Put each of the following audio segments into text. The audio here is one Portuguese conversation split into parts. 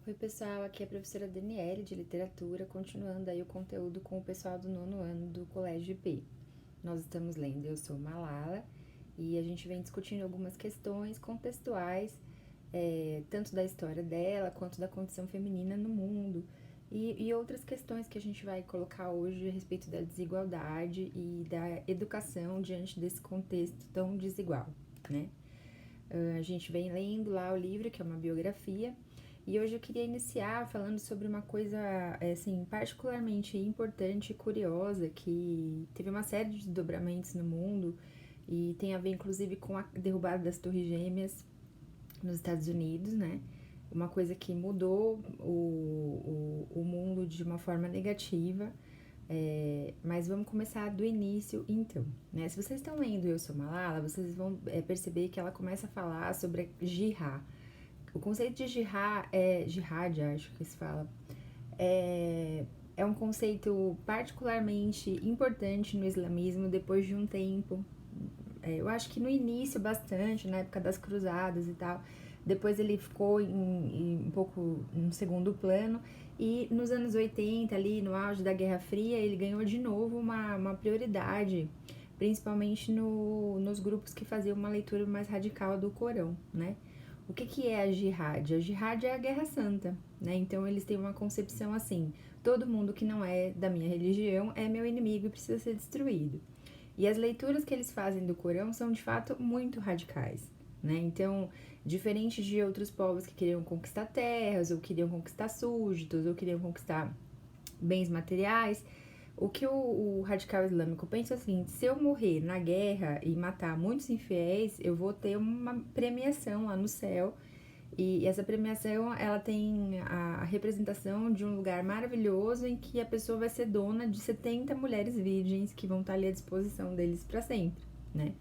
Oi, pessoal, aqui é a professora Daniele, de Literatura, continuando aí o conteúdo com o pessoal do nono ano do Colégio IP. Nós estamos lendo Eu Sou Malala e a gente vem discutindo algumas questões contextuais, tanto da história dela quanto da condição feminina no mundo e outras questões que a gente vai colocar hoje a respeito da desigualdade e da educação diante desse contexto tão desigual, né? A gente vem lendo lá o livro, que é uma biografia, e hoje eu queria iniciar falando sobre uma coisa, assim, particularmente importante e curiosa, que teve uma série de desdobramentos no mundo e tem a ver, inclusive, com a derrubada das Torres Gêmeas nos Estados Unidos, né? Uma coisa que mudou o mundo de uma forma negativa. Mas vamos começar do início então, né? Se vocês estão lendo Eu Sou Malala, vocês vão perceber que ela começa a falar sobre jihad. O conceito de jihad, acho que se fala, é um conceito particularmente importante no islamismo depois de um tempo. Eu acho que no início bastante, na época das cruzadas e tal. Depois ele ficou um pouco em segundo plano. E nos anos 80, ali no auge da Guerra Fria, ele ganhou de novo uma prioridade, principalmente nos grupos que faziam uma leitura mais radical do Corão, né? O que é a jihad? A jihad é a guerra santa, né? Então eles têm uma concepção assim: todo mundo que não é da minha religião é meu inimigo e precisa ser destruído. E as leituras que eles fazem do Corão são de fato muito radicais, né? Então, diferente de outros povos que queriam conquistar terras, ou queriam conquistar súditos, ou queriam conquistar bens materiais, o que o radical islâmico pensa é o seguinte: se eu morrer na guerra e matar muitos infiéis, eu vou ter uma premiação lá no céu. E essa premiação, ela tem a representação de um lugar maravilhoso em que a pessoa vai ser dona de 70 mulheres virgens que vão estar ali à disposição deles para sempre, né?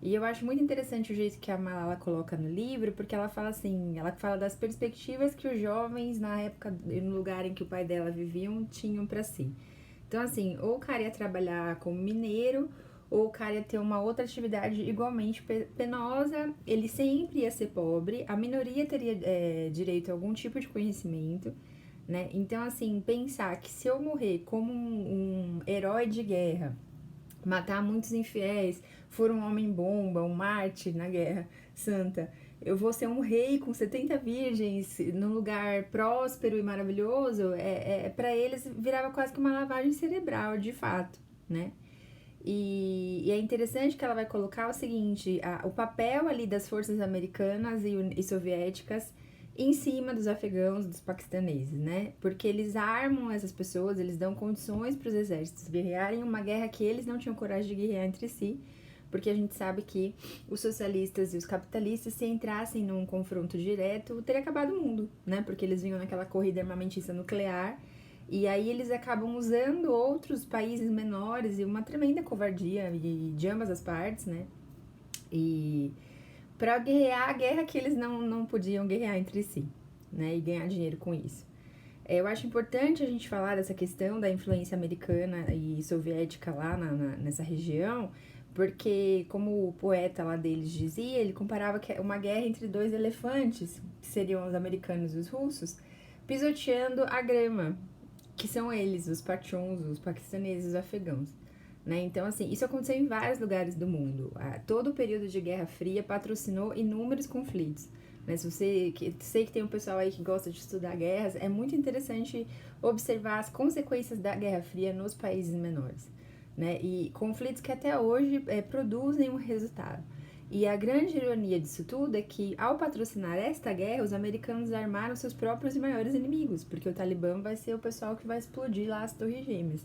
E eu acho muito interessante o jeito que a Malala coloca no livro, porque ela fala assim, ela fala das perspectivas que os jovens na época, no lugar em que o pai dela viviam, tinham para si. Então, assim, ou o cara ia trabalhar como mineiro, ou o cara ia ter uma outra atividade igualmente penosa, ele sempre ia ser pobre, a minoria teria direito a algum tipo de conhecimento, né? Então, assim, pensar que se eu morrer como um herói de guerra, matar muitos infiéis, for um homem-bomba, um mártir na guerra santa, eu vou ser um rei com 70 virgens num lugar próspero e maravilhoso, para eles virava quase que uma lavagem cerebral, de fato, né? E é interessante que ela vai colocar o seguinte: o papel ali das forças americanas e soviéticas em cima dos afegãos, dos paquistaneses, né? Porque eles armam essas pessoas, eles dão condições para os exércitos guerrearem uma guerra que eles não tinham coragem de guerrear entre si, porque a gente sabe que os socialistas e os capitalistas, se entrassem num confronto direto, teria acabado o mundo, né? Porque eles vinham naquela corrida armamentista nuclear. E aí eles acabam usando outros países menores e uma tremenda covardia de ambas as partes, né? E para guerrear a guerra que eles não podiam guerrear entre si, né? E ganhar dinheiro com isso. Eu acho importante a gente falar dessa questão da influência americana e soviética lá nessa região, porque, como o poeta lá deles dizia, ele comparava que uma guerra entre dois elefantes, que seriam os americanos e os russos, pisoteando a grama, que são eles, os pachuns, os paquistaneses, os afegãos. Né? Então, assim, isso aconteceu em vários lugares do mundo. Todo o período de Guerra Fria patrocinou inúmeros conflitos. Né? Se você sei que tem um pessoal aí que gosta de estudar guerras, é muito interessante observar as consequências da Guerra Fria nos países menores. Né? E conflitos que até hoje produzem um resultado. E a grande ironia disso tudo é que, ao patrocinar esta guerra, os americanos armaram seus próprios e maiores inimigos, porque o Talibã vai ser o pessoal que vai explodir lá as Torres Gêmeas,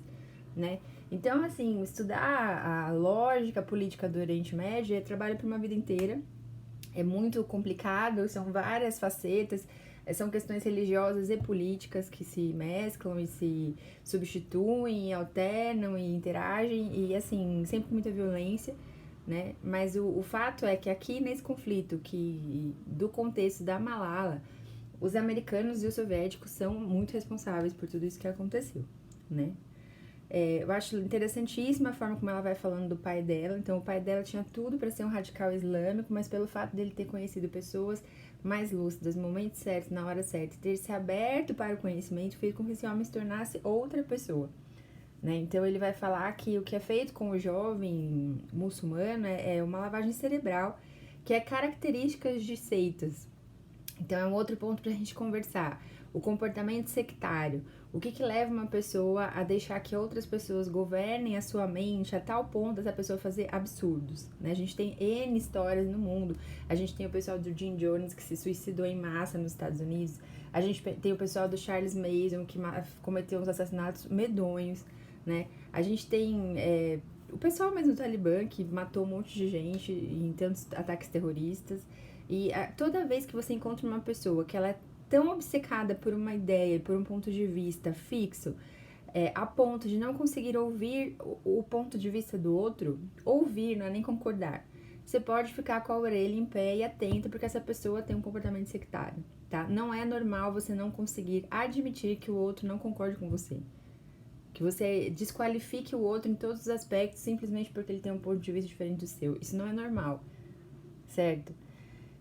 né? Então, assim, estudar a lógica política do Oriente Médio é trabalho para uma vida inteira. É muito complicado, são várias facetas, são questões religiosas e políticas que se mesclam e se substituem, e alternam e interagem, e assim, sempre muita violência, né? Mas o fato é que aqui nesse conflito, que do contexto da Malala, os americanos e os soviéticos são muito responsáveis por tudo isso que aconteceu, né? Eu acho interessantíssima a forma como ela vai falando do pai dela. Então, o pai dela tinha tudo para ser um radical islâmico, mas pelo fato dele ter conhecido pessoas mais lúcidas, nos momentos certos, na hora certa, ter se aberto para o conhecimento, fez com que esse homem se tornasse outra pessoa, né? Então ele vai falar que o que é feito com o jovem muçulmano é uma lavagem cerebral, que é características de seitas. Então é um outro ponto para a gente conversar. O comportamento sectário. O que leva uma pessoa a deixar que outras pessoas governem a sua mente a tal ponto dessa pessoa fazer absurdos, né? A gente tem N histórias no mundo. A gente tem o pessoal do Jim Jones que se suicidou em massa nos Estados Unidos. A gente tem o pessoal do Charles Manson que cometeu uns assassinatos medonhos, né? A gente tem o pessoal mesmo do Talibã que matou um monte de gente em tantos ataques terroristas. E toda vez que você encontra uma pessoa que ela é tão obcecada por uma ideia, por um ponto de vista fixo, a ponto de não conseguir ouvir o ponto de vista do outro, ouvir, não é nem concordar. Você pode ficar com a orelha em pé e atento, porque essa pessoa tem um comportamento sectário, tá? Não é normal você não conseguir admitir que o outro não concorde com você. Que você desqualifique o outro em todos os aspectos, simplesmente porque ele tem um ponto de vista diferente do seu. Isso não é normal, certo?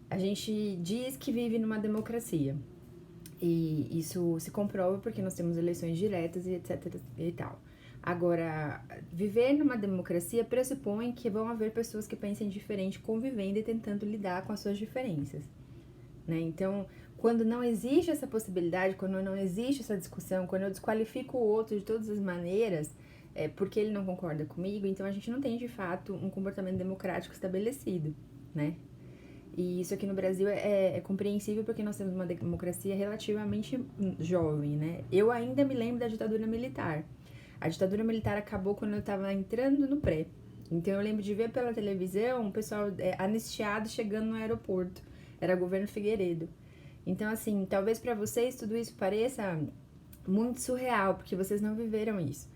A gente diz que vive numa democracia. E isso se comprova porque nós temos eleições diretas e etc e tal. Agora, viver numa democracia pressupõe que vão haver pessoas que pensem diferente, convivendo e tentando lidar com as suas diferenças, né? Então, quando não existe essa possibilidade, quando não existe essa discussão, quando eu desqualifico o outro de todas as maneiras, porque ele não concorda comigo, então a gente não tem, de fato, um comportamento democrático estabelecido, né? E isso aqui no Brasil é compreensível porque nós temos uma democracia relativamente jovem, né? Eu ainda me lembro da ditadura militar. A ditadura militar acabou quando eu estava entrando no pré. Então eu lembro de ver pela televisão o pessoal anistiado chegando no aeroporto. Era governo Figueiredo. Então, assim, talvez para vocês tudo isso pareça muito surreal, porque vocês não viveram isso.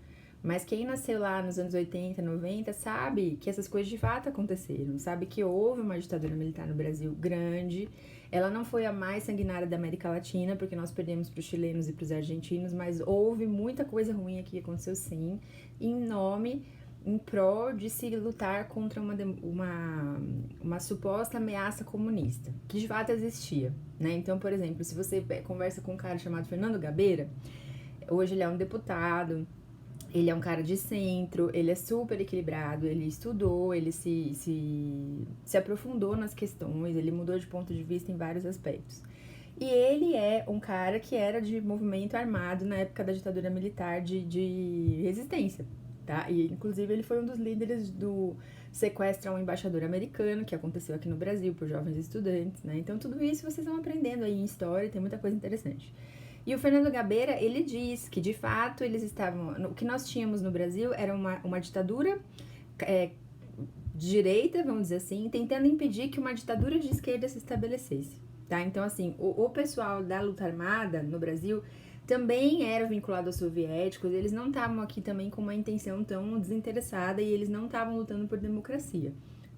Mas quem nasceu lá nos anos 80, 90, sabe que essas coisas de fato aconteceram. Sabe que houve uma ditadura militar no Brasil grande. Ela não foi a mais sanguinária da América Latina, porque nós perdemos para os chilenos e para os argentinos, mas houve muita coisa ruim aqui que aconteceu sim, em prol de se lutar contra uma suposta ameaça comunista, que de fato existia, né? Então, por exemplo, se você conversa com um cara chamado Fernando Gabeira, hoje ele é um deputado. Ele é um cara de centro, ele é super equilibrado, ele estudou, ele se aprofundou nas questões, ele mudou de ponto de vista em vários aspectos. E ele é um cara que era de movimento armado na época da ditadura militar de resistência, tá? E, inclusive, ele foi um dos líderes do sequestro a um embaixador americano, que aconteceu aqui no Brasil por jovens estudantes, né? Então, tudo isso vocês estão aprendendo aí em história, tem muita coisa interessante. E o Fernando Gabeira, ele diz que, de fato, eles estavam... O que nós tínhamos no Brasil era uma ditadura de direita, vamos dizer assim, tentando impedir que uma ditadura de esquerda se estabelecesse, tá? Então, assim, o pessoal da luta armada no Brasil também era vinculado aos soviéticos, eles não estavam aqui também com uma intenção tão desinteressada e eles não estavam lutando por democracia,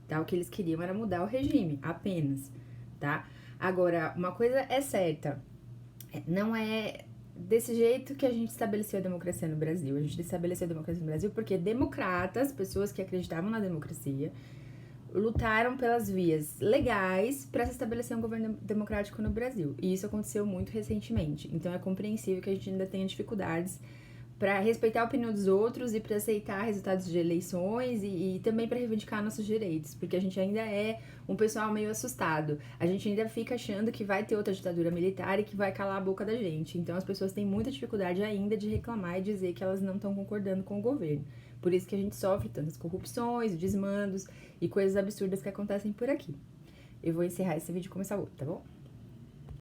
tá? O que eles queriam era mudar o regime, apenas, tá? Agora, uma coisa é certa... Não é desse jeito que a gente estabeleceu a democracia no Brasil. A gente estabeleceu a democracia no Brasil porque democratas, pessoas que acreditavam na democracia, lutaram pelas vias legais para se estabelecer um governo democrático no Brasil. E isso aconteceu muito recentemente. Então é compreensível que a gente ainda tenha dificuldades para respeitar a opinião dos outros e para aceitar resultados de eleições e também para reivindicar nossos direitos, porque a gente ainda é um pessoal meio assustado. A gente ainda fica achando que vai ter outra ditadura militar e que vai calar a boca da gente. Então as pessoas têm muita dificuldade ainda de reclamar e dizer que elas não estão concordando com o governo. Por isso que a gente sofre tantas corrupções, desmandos e coisas absurdas que acontecem por aqui. Eu vou encerrar esse vídeo e começar outro, tá bom?